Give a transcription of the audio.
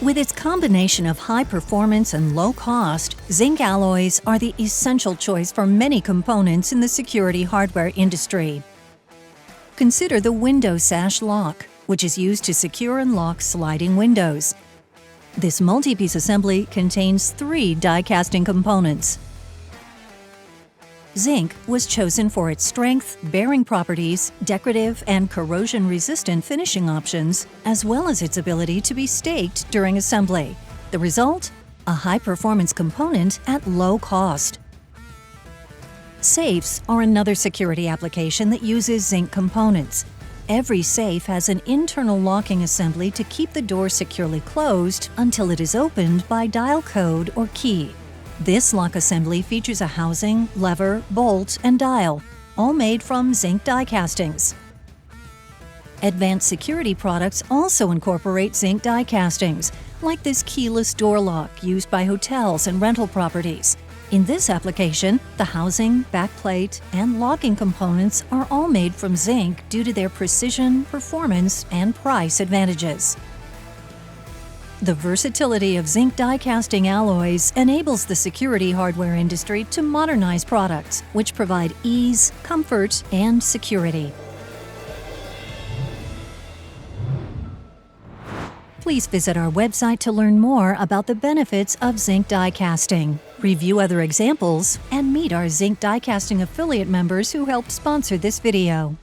With its combination of high performance and low cost, zinc alloys are the essential choice for many components in the security hardware industry. Consider the window sash lock, which is used to secure and lock sliding windows. This multi-piece assembly contains 3 die casting components. Zinc was chosen for its strength, bearing properties, decorative and corrosion-resistant finishing options, as well as its ability to be staked during assembly. The result? A high-performance component at low cost. Safes are another security application that uses zinc components. Every safe has an internal locking assembly to keep the door securely closed until it is opened by dial code or key. This lock assembly features a housing, lever, bolt, and dial, all made from zinc die castings. Advanced security products also incorporate zinc die castings, like this keyless door lock used by hotels and rental properties. In this application, the housing, backplate, and locking components are all made from zinc due to their precision, performance, and price advantages. The versatility of zinc die casting alloys enables the security hardware industry to modernize products, which provide ease, comfort, and security. Please visit our website to learn more about the benefits of zinc die casting, review other examples, and meet our zinc die casting affiliate members who help sponsor this video.